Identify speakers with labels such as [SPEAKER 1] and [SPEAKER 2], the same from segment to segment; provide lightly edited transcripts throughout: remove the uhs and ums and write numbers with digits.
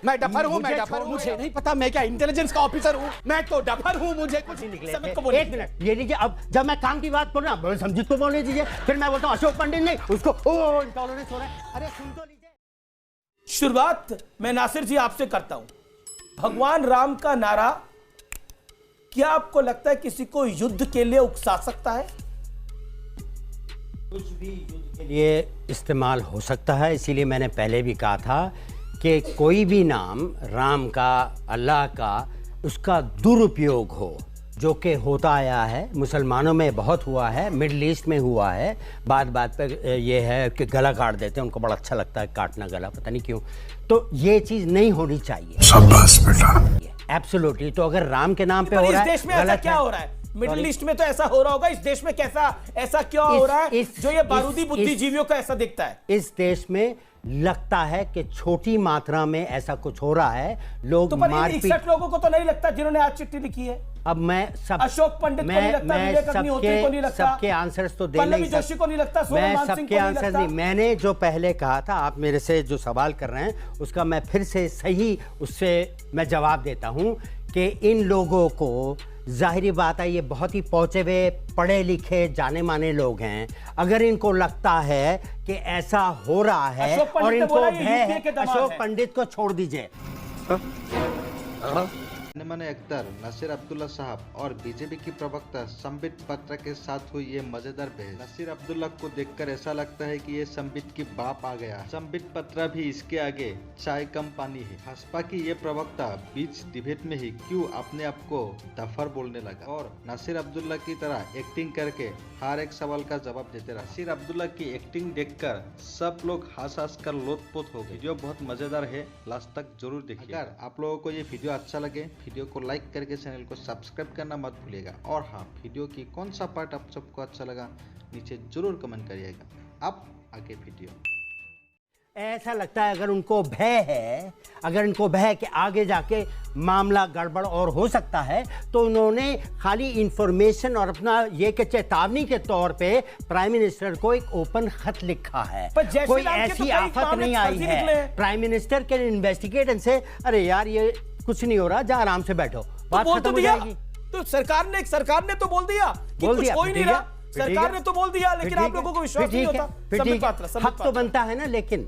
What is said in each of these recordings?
[SPEAKER 1] मैं डफर हूँ, मैं डफर हूँ, मुझे नहीं पता मैं क्या इंटेलिजेंस का ऑफिसर हूँ, मैं तो डफर हूँ, मुझे कुछ
[SPEAKER 2] निकले।
[SPEAKER 1] एक मिनट
[SPEAKER 2] ये लीजिए, अब जब मैं काम की बात करूँ ना संजीत को बोलने दीजिए, फिर मैं बोलता हूँ अशोक पंडित नहीं, उसको इंटॉलरेंस हो रहा है। अरे सुन तो लीजिए।
[SPEAKER 3] शुरुआत मैं नासिर जी आपसे करता हूं। भगवान राम का नारा क्या आपको लगता है किसी को युद्ध के लिए उकसा सकता है?
[SPEAKER 2] कुछ भी युद्ध के लिए इस्तेमाल हो सकता है, इसीलिए मैंने पहले भी कहा था कि कोई भी नाम राम का, अल्लाह का, उसका दुरुपयोग हो, जो कि होता आया है, मुसलमानों में बहुत हुआ है, मिडिल ईस्ट में हुआ है। बात बात पर ये है कि गला काट देते हैं, उनको बड़ा अच्छा लगता है काटना गला, पता नहीं क्यों। तो ये चीज़ नहीं होनी चाहिए।
[SPEAKER 4] शाबाश बेटा।
[SPEAKER 2] एब्सोल्युटली। तो अगर राम के नाम पे हो
[SPEAKER 3] इस
[SPEAKER 2] रहा है,
[SPEAKER 3] देश में ऐसा क्या हो रहा है? मिडिल ईस्ट में तो ऐसा हो रहा होगा, इस देश में कैसा ऐसा क्यों हो रहा है जो ये बारूदी बुद्धिजीवियों को ऐसा दिखता है?
[SPEAKER 2] इस देश में लगता है कि छोटी मात्रा में ऐसा कुछ हो रहा है। लोग
[SPEAKER 3] तो 61 लोगों को तो नहीं लगता जिन्होंने आज चिट्ठी लिखी है।
[SPEAKER 2] अब मैं सब
[SPEAKER 3] अशोक पंडित को नहीं लगता, विवेक अग्निहोत्री को नहीं लगता,
[SPEAKER 2] सबके आंसर्स तो दे
[SPEAKER 3] पल्लवी
[SPEAKER 2] नहीं
[SPEAKER 3] जोशी को नहीं लगता, सोनम
[SPEAKER 2] मैं
[SPEAKER 3] मान सिंह
[SPEAKER 2] सबके
[SPEAKER 3] को नहीं
[SPEAKER 2] आंसर
[SPEAKER 3] लगता।
[SPEAKER 2] नहीं, मैंने जो पहले कहा था, आप मेरे से जो सवाल कर रहे हैं उसका मैं फिर से सही उससे मैं जवाब देता हूं कि इन लोगों को, जाहिर बात है ये बहुत ही पहुंचे हुए पढ़े लिखे जाने माने लोग हैं, अगर इनको लगता है कि ऐसा हो रहा है और इनको भय है, अशोक पंडित को छोड़ दीजिए।
[SPEAKER 5] मैंने अख्तर, नसीर अब्दुल्ला साहब और बीजेपी की प्रवक्ता संबित पात्रा के साथ हुई ये मजेदार बहस। नसीर अब्दुल्ला को देखकर ऐसा लगता है कि ये संबित की बाप आ गया। संबित पात्रा भी इसके आगे चाय कम पानी है। भाजपा की ये प्रवक्ता बीच डिबेट में ही क्यों अपने आप को दफर बोलने लगा और नसीर अब्दुल्ला की तरह एक्टिंग करके हर एक सवाल का जवाब देते रहा। नसीर अब्दुल्ला की एक्टिंग देखकर सब लोग हंस कर लोटपोट हो गए। वीडियो बहुत मजेदार है, लास्ट तक जरूर देखिए। अगर आप लोगों को ये वीडियो अच्छा लगे, वीडियो को लाइक करके चैनल को सब्सक्राइब करना मत भूलिएगा। और हाँ, वीडियो की कौन सा पार्ट आप सबको अच्छा लगा नीचे जरूर कमेंट करिएगा। अब आगे वीडियो।
[SPEAKER 2] ऐसा लगता है अगर उनको भय है, अगर इनको भय है कि आगे जाके मामला गड़बड़ और हो सकता है, तो उन्होंने खाली इंफॉर्मेशन और अपना ये कि चेतावनी के तौर पे प्राइम मिनिस्टर को एक ओपन खत लिखा है। कोई ऐसी आफत नहीं आई है। प्राइम मिनिस्टर के इन्वेस्टिगेट से, अरे यार ये कुछ नहीं हो रहा, जा आराम से बैठो, बात खत्म हो जाएगी।
[SPEAKER 3] तो सरकार ने तो बोल दिया कि कुछ हो ही नहीं रहा। सरकार ने तो बोल दिया, लेकिन आप लोगों को विश्वास नहीं होता।
[SPEAKER 2] हक तो बनता है ना, लेकिन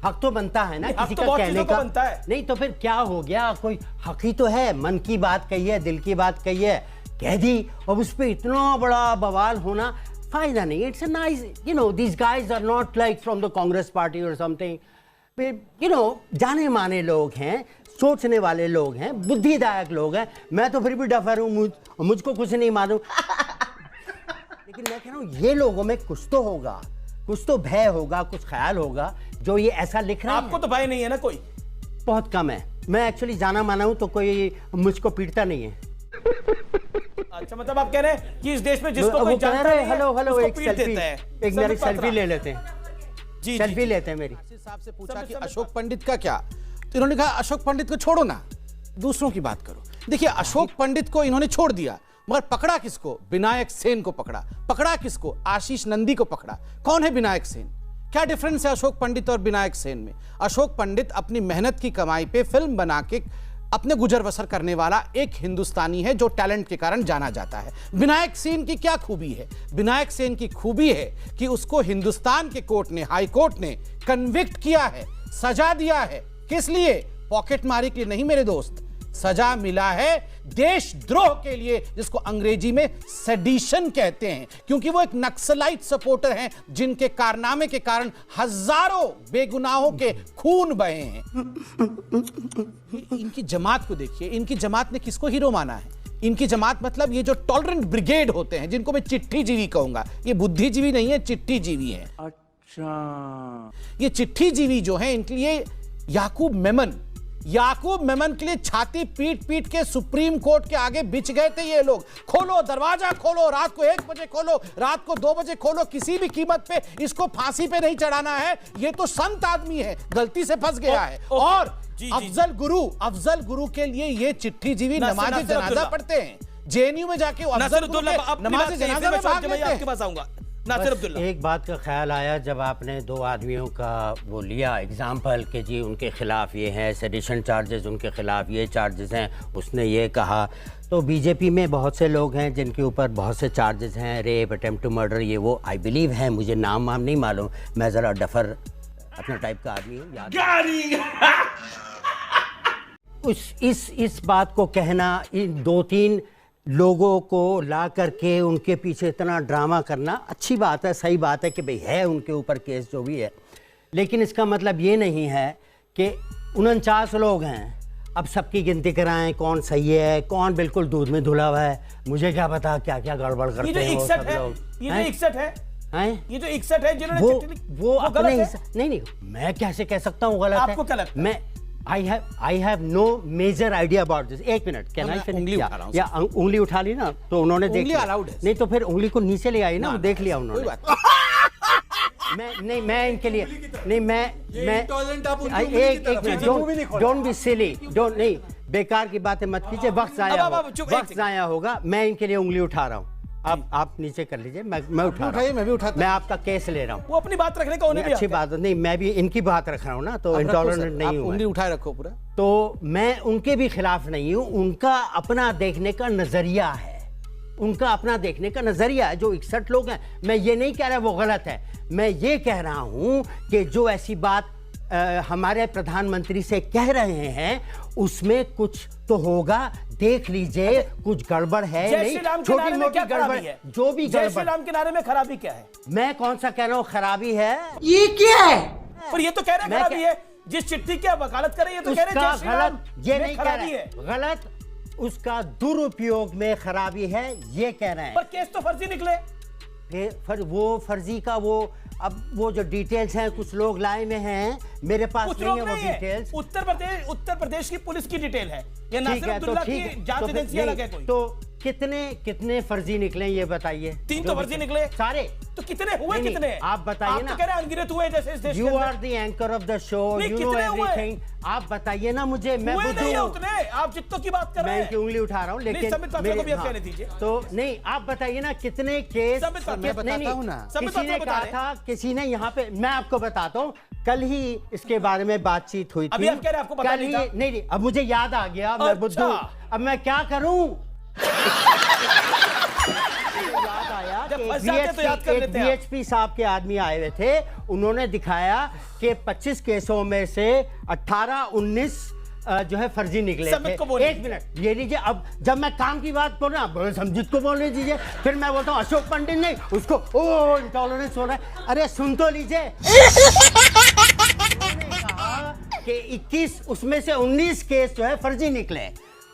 [SPEAKER 2] हक तो बनता है ना किसी का कहने का।
[SPEAKER 3] बनता है।
[SPEAKER 2] नहीं तो फिर क्या हो गया, कोई हक ही तो है, मन की बात कही है, दिल की बात कही है, कह दी, और उस पर इतना बड़ा बवाल होना फायदा नहीं। It's a nice, you know, these guys are not like from the Congress party और समथिंग, यू नो, जाने माने लोग हैं, सोचने वाले लोग हैं, बुद्धिदायक लोग हैं। मैं तो फिर भी डफर हूं, मुझको कुछ नहीं मालूम। लेकिन मैं कह रहा हूं ये लोगों में कुछ तो होगा, कुछ तो भय होगा, कुछ ख्याल होगा जो ये ऐसा लिख रहा है।
[SPEAKER 3] आपको तो भय नहीं है ना कोई?
[SPEAKER 2] बहुत कम है। मैं एक्चुअली जाना माना हूं, तो कोई मुझको पीटता नहीं है।
[SPEAKER 3] अच्छा, मतलब आप कह रहे हैं कि इस देश में जिसको कोई जानता नहीं है,
[SPEAKER 2] हेलो एक सेल्फी, एक मेरी सेल्फी ले लेते हैं।
[SPEAKER 3] जी,
[SPEAKER 2] सेल्फी लेते हैं मेरी।
[SPEAKER 1] साहब से पूछा कि अशोक पंडित का क्या, तो इन्होंने कहा अशोक पंडित को छोड़ो ना, दूसरों की बात करो। देखिए, अशोक पंडित को इन्होंने छोड़ दिया, मगर पकड़ा किसको? विनायक सेन को पकड़ा। पकड़ा किसको? आशीष नंदी को पकड़ा। कौन है विनायक सेन? क्या डिफरेंस है अशोक पंडित और विनायक सेन में? अशोक पंडित अपनी मेहनत की कमाई पे फिल्म बना के अपने गुजर बसर करने वाला एक हिंदुस्तानी है जो टैलेंट के कारण जाना जाता है। विनायक सेन की क्या खूबी है? विनायक सेन की खूबी है कि उसको हिंदुस्तान के कोर्ट ने, हाई कोर्ट ने कन्विक्ट किया है, सजा दिया है। किस लिए? पॉकेट मारी के लिए नहीं मेरे दोस्त, सजा मिला है देशद्रोह के लिए, जिसको अंग्रेजी में सेडिशन कहते हैं, क्योंकि वो एक नक्सलाइट सपोर्टर हैं जिनके कारनामे के कारण हजारों बेगुनाहों के खून बहे हैं। इनकी जमात को देखिए, इनकी जमात ने किसको हीरो माना है? इनकी जमात मतलब ये जो टॉलरेंट ब्रिगेड होते हैं, जिनको मैं चिट्ठीजीवी कहूंगा, ये बुद्धिजीवी नहीं है, चिट्ठीजीवी है। अच्छा, ये चिट्ठीजीवी जो है, इनके लिए याकूब मेमन के लिए छाती पीट पीट के सुप्रीम कोर्ट के आगे बिछ गए थे ये लोग। खोलो दरवाजा, खोलो, रात को 1 बजे खोलो, रात को 2 बजे खोलो, किसी भी कीमत पे इसको फांसी पे नहीं चढ़ाना है। ये तो संत आदमी है, गलती से फंस गया है। और अफजल गुरु के लिए ये चिट्ठीजीवी नमाज जनाजा पढ़ते हैं। जेएनयू में जाके अफजल गुरु नमाज जनाजा में भाग लेते हैं।
[SPEAKER 3] आपके पास आऊंगा। नासिर
[SPEAKER 2] बस
[SPEAKER 3] अब्दुल्ला।
[SPEAKER 2] एक बात का ख्याल आया जब आपने दो आदमियों का वो लिया एग्जाम्पल कि जी उनके खिलाफ ये हैं सेडिशन चार्जेस, उनके खिलाफ ये चार्जेस हैं, उसने ये कहा। तो बीजेपी में बहुत से लोग हैं जिनके ऊपर बहुत से चार्जेस हैं, रेप, अटेम्प्ट टू मर्डर, ये वो आई बिलीव हैं, मुझे नाम वाम नहीं मालूम, मैं ज़रा डफर अपना टाइप का आदमी हूँ, याद इस बात को कहना, इन दो तीन लोगों को ला करके उनके पीछे इतना ड्रामा करना अच्छी बात है, सही बात है कि भाई है उनके ऊपर केस जो भी है, लेकिन इसका मतलब ये नहीं है कि 49 लोग हैं, अब सबकी गिनती कराएं कौन सही है कौन बिल्कुल दूध में धुला हुआ है, मुझे क्या पता क्या क्या गड़बड़ करते हैं वो सब लोग।
[SPEAKER 3] ये जो 61 है, ये जो 61 है जिन्होंने
[SPEAKER 2] वो अपने नहीं, मैं कैसे कह सकता हूँ गलत है?
[SPEAKER 3] आपको क्या लगता है?
[SPEAKER 2] मैं I have no major idea about this. एक मिनट, क्या
[SPEAKER 1] मैं उंगली उठा रहा हूं,
[SPEAKER 2] या उंगली उठा ली ना तो उन्होंने देख लिया। नहीं तो फिर उंगली को नीचे ले आई ना, वो देख लिया उन्होंने। मैं इनके लिए नहीं, मैं एक minute, don't be silly, don't, नहीं बेकार की बातें मत कीजिए, वक्त जाया होगा। मैं इनके लिए उंगली उठा रहा हूँ, आप नीचे कर लीजिए, मैं उठा रहा हूं, मैं भी उठाता, मैं आपका केस ले रहा हूँ।
[SPEAKER 3] वो अपनी बात रखने का उन्हें भी
[SPEAKER 2] अच्छी बात नहीं, मैं भी इनकी बात रख रहा हूँ ना, तो इंटॉलरेंट नहीं हूँ,
[SPEAKER 1] उंगली उठाए रखो पूरा।
[SPEAKER 2] तो मैं उनके भी खिलाफ नहीं हूँ, उनका अपना देखने का नजरिया है, उनका अपना देखने का नजरिया है। जो 61 लोग हैं, मैं ये नहीं कह रहा वो गलत है, मैं ये कह रहा हूँ कि जो ऐसी बात हमारे प्रधानमंत्री से कह रहे हैं उसमें कुछ तो होगा, देख लीजिए कुछ गड़बड़ है नहीं, छोटी मोटी गड़बड़ है, जो भी
[SPEAKER 3] जय श्री राम के नारे में खराबी क्या है?
[SPEAKER 2] मैं कौन सा कह रहा हूँ खराबी है, ये क्या है?
[SPEAKER 3] पर ये तो कह रहे हैं खराबी है, जिस चिट्ठी की वकालत कर रही है तो कह रहे हैं जय श्री राम,
[SPEAKER 2] ये नहीं कह रहे हैं गलत, उसका दुरुपयोग में खराबी है ये कह रहे हैं।
[SPEAKER 3] पर केस तो फर्जी निकले,
[SPEAKER 2] वो फर्जी का वो, अब वो जो डिटेल्स हैं कुछ लोग लाए में हैं, मेरे पास नहीं है वो डिटेल्स।
[SPEAKER 3] उत्तर प्रदेश की पुलिस की डिटेल है, ये नासिर अब्दुल्ला की जांच एजेंसी अलग है कोई।
[SPEAKER 2] तो कितने फर्जी निकले ये बताइए?
[SPEAKER 3] 3 तो फर्जी निकले
[SPEAKER 2] सारे,
[SPEAKER 3] तो कितने हुए? कितने
[SPEAKER 2] आप बताइए ना,
[SPEAKER 3] आप तो कह रहे हैं अनगिनत हुए जैसे इस देश के
[SPEAKER 2] you are the anchor of the show, you know everything, आप बताइए ना मुझे, मैं
[SPEAKER 3] नहीं उतने, आप जितनों की बात कर रहे हैं,
[SPEAKER 2] मैं इनकी उंगली उठा रहा हूँ, लेकिन
[SPEAKER 3] तो
[SPEAKER 2] नहीं, आप बताइए ना कितने केस, किसी ने कहा था, किसी ने यहाँ पे, मैं आपको बताता हूँ, कल ही इसके बारे में बातचीत हुई थी,
[SPEAKER 3] अभी आप कह रहे हैं आपको पता नहीं था?
[SPEAKER 2] नहीं, अब मुझे याद आ गया, मैं बुद्धू, अब मैं क्या करूं? याद आया कि बीएचपी साहब के आदमी आए हुए थे, उन्होंने दिखाया कि 25 केसों में से 18-19 जो है फर्जी निकले थे। एक मिनट ये लीजिए, अब जब मैं काम की बात बोल रहा हूँ संजीत को बोलने दीजिए, फिर मैं बोलता हूँ अशोक पंडित नहीं, उसको ओ इंटॉलरेंस हो रहा है। अरे सुन तो लीजिए, कि 21 उसमें से 19 केस जो है फर्जी निकले,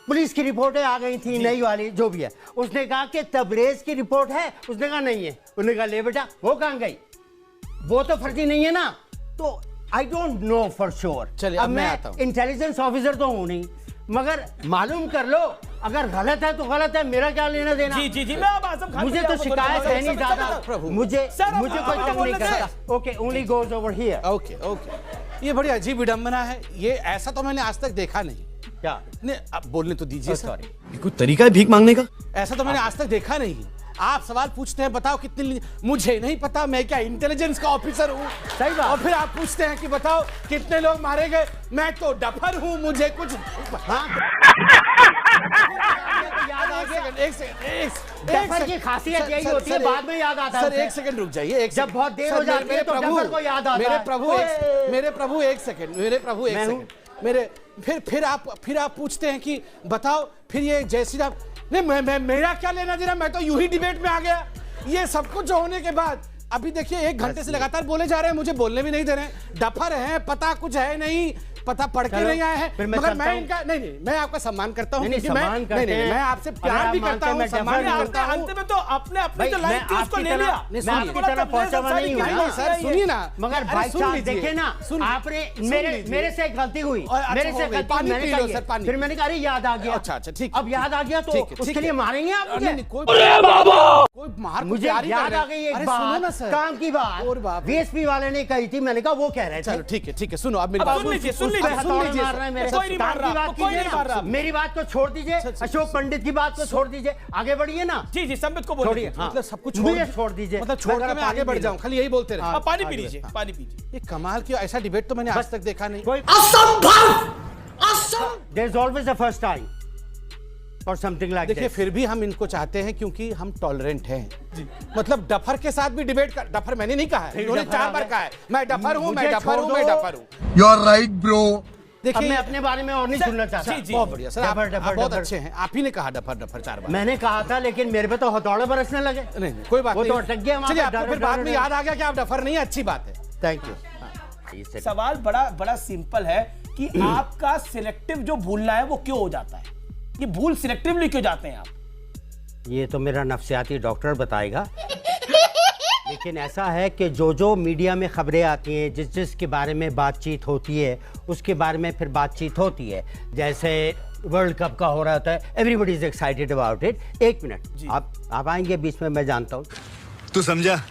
[SPEAKER 2] पुलिस की रिपोर्टें आ गई थी नई वाली जो भी है। उसने कहा कि तबरेज की रिपोर्ट है, उसने कहा नहीं है, उसने कहा ले बेटा वो कहाँ गई, वो तो फर्जी नहीं है ना। तो I don't know for sure,
[SPEAKER 1] चलिए अब मैं आता हूं,
[SPEAKER 2] इंटेलिजेंस ऑफिसर तो हूं नहीं, मगर मालूम कर लो, अगर गलत है तो गलत है, मेरा क्या लेना देना।
[SPEAKER 3] जी मैं अब आजम खान,
[SPEAKER 2] मुझे तो शिकायत है नहीं ज्यादा, मुझे कोई तंग नहीं करता। Okay, only goes over here.
[SPEAKER 1] Okay, ये बड़ी अजीब विडंबना है, ये ऐसा तो मैंने आज तक देखा नहीं।
[SPEAKER 2] क्या
[SPEAKER 1] नहीं, आप बोलने तो दीजिए।
[SPEAKER 2] सॉरी,
[SPEAKER 4] कोई तरीका है भीख मांगने का?
[SPEAKER 1] ऐसा तो मैंने आज तक देखा नहीं। आप सवाल पूछते हैं बताओ कितनी, मुझे नहीं पता, मैं क्या इंटेलिजेंस का ऑफिसर हूँ?
[SPEAKER 2] सही बात।
[SPEAKER 1] और फिर आप पूछते हैं कि बताओ कितने लोग मारे गए, मैं तो डफर हूँ, मुझे कुछ
[SPEAKER 2] हाँ? याद आ गया, डफर की खासियत यही होती है, बाद में याद आता है।
[SPEAKER 1] सर एक सेकंड रुक जाइए,
[SPEAKER 2] जब बहुत देर हो जाती है तो डफर को याद आता है।
[SPEAKER 1] मेरे प्रभु एक सेकंड, मेरे फिर आप पूछते हैं कि बताओ फिर ये जय श्री राम, नहीं मैं मेरा क्या लेना देना, मैं तो यूं ही डिबेट में आ गया। ये सब कुछ होने के बाद अभी देखिए 1 घंटे से लगातार बोले जा रहे हैं, मुझे बोलने भी नहीं दे रहे हैं, डफर हैं, पता कुछ है नहीं, पता पढ़ के नहीं आए हैं, मगर मैं इनका नहीं, मैं आपका सम्मान करता हूं, मैं आपसे प्यार भी करता हूं, सम्मान भी करता हूं।
[SPEAKER 3] अंत में तो अपने जो लाइन थी उसको ले लिया,
[SPEAKER 2] मैं आपकी तरह पहुंचा नहीं हूं
[SPEAKER 1] सर, सुनिए ना,
[SPEAKER 2] मगर भाई साहब देखिए ना, आपने मेरे से गलती हुई, मेरे से गलती, मैंने कहा, फिर मैंने कहा अरे याद आ गया।
[SPEAKER 1] अच्छा ठीक,
[SPEAKER 2] अब याद आ गया तो उसके लिए मारेंगे आप मुझे?
[SPEAKER 1] कोई मार,
[SPEAKER 2] मुझे याद आ गई एक बात, काम की बात, बीएसपी वाले ने कही थी, मैंने कहा वो कह रहे थे।
[SPEAKER 1] चलो ठीक है, सुनो आप मेरी बात
[SPEAKER 3] लीजिए,
[SPEAKER 2] आप
[SPEAKER 1] सुन
[SPEAKER 2] हथौड़े
[SPEAKER 1] लीजिए,
[SPEAKER 2] मार रहे हैं मेरे
[SPEAKER 3] कोई नहीं मार
[SPEAKER 2] काम की
[SPEAKER 3] रहा,
[SPEAKER 2] बात
[SPEAKER 3] कोई
[SPEAKER 2] कीजिए
[SPEAKER 3] नहीं मार
[SPEAKER 2] ना।
[SPEAKER 3] रहा।
[SPEAKER 2] मेरी बात को छोड़ दीजिए, अशोक पंडित की बात को छोड़ दीजिए, आगे बढ़िए ना।
[SPEAKER 3] जी जी संबित को बोलिए।
[SPEAKER 2] छोड़िए, हाँ।
[SPEAKER 1] मतलब सब कुछ
[SPEAKER 2] मुझे छोड़ दीजिए,
[SPEAKER 1] मतलब छोड़ के मैं
[SPEAKER 2] पानी
[SPEAKER 1] आगे बढ़
[SPEAKER 2] पी
[SPEAKER 1] जाऊं,
[SPEAKER 2] लूं।
[SPEAKER 1] खाली यही बोलते रहे।
[SPEAKER 3] आप पानी पी
[SPEAKER 1] आगे
[SPEAKER 3] लीजिए,
[SPEAKER 1] बढ़।
[SPEAKER 3] पानी पीजिए।
[SPEAKER 1] ये कमाल की ऐसा डिबेट तो मैंने आज तक देखा नहीं।
[SPEAKER 2] कोई There is always a first time for something like
[SPEAKER 1] देखिए
[SPEAKER 2] this.
[SPEAKER 1] फिर भी हम इनको चाहते हैं क्योंकि हम टॉलरेंट हैं। मतलब डफर के साथ भी डिबेट कर, डफर मैंने नहीं कहा है, इन्होंने
[SPEAKER 2] डफर
[SPEAKER 1] 4
[SPEAKER 2] आ
[SPEAKER 1] बार
[SPEAKER 2] गए।
[SPEAKER 1] कहा है मैं डफर हूं, मैं
[SPEAKER 2] मुझे
[SPEAKER 1] डफर हूं,
[SPEAKER 2] छोड़
[SPEAKER 1] मैं
[SPEAKER 2] दो।
[SPEAKER 1] डफर हूं।
[SPEAKER 4] You are right, bro.
[SPEAKER 2] अब
[SPEAKER 1] देखिए
[SPEAKER 2] मैं अपने बारे में और नहीं सुनना चाहता।
[SPEAKER 3] जी, जी।
[SPEAKER 1] बहुत बढ़िया सर, आप
[SPEAKER 2] डफर,
[SPEAKER 1] बहुत
[SPEAKER 2] डफर।
[SPEAKER 1] अच्छे हैं। आप ही ने कहा डफर डफर 4 बार।
[SPEAKER 2] मैंने कहा था, लेकिन मेरे पे तो हथौड़े बरसने लगे।
[SPEAKER 1] नहीं कोई बात
[SPEAKER 2] वो
[SPEAKER 1] नहीं।
[SPEAKER 2] तो अटक गया वहाँ
[SPEAKER 1] चलिए
[SPEAKER 2] पे,
[SPEAKER 1] आपको
[SPEAKER 2] डर-
[SPEAKER 1] फिर बाद
[SPEAKER 2] डर-
[SPEAKER 1] में
[SPEAKER 2] डर-
[SPEAKER 1] याद आ गया कि आप डफर नहीं है, अच्छी बात है।
[SPEAKER 2] Thank you.
[SPEAKER 3] सवाल बड़ा बड़ा सिंपल है कि आपका सिलेक्टिव जो भूलना है वो क्यों हो जाता है? ये भूल सिलेक्टिवली क्यों जाते हैं आप?
[SPEAKER 2] ये तो मेरा नफ्सियाती डॉक्टर बताएगा। लेकिन ऐसा है कि जो मीडिया में खबरें आती हैं, जिस के बारे में बातचीत होती है, उसके बारे में फिर बातचीत होती है। जैसे वर्ल्ड कप का हो रहा होता है, everybody is excited about it. 1 minute, आप आएंगे बीच में, मैं जानता हूँ।
[SPEAKER 4] तू समझा?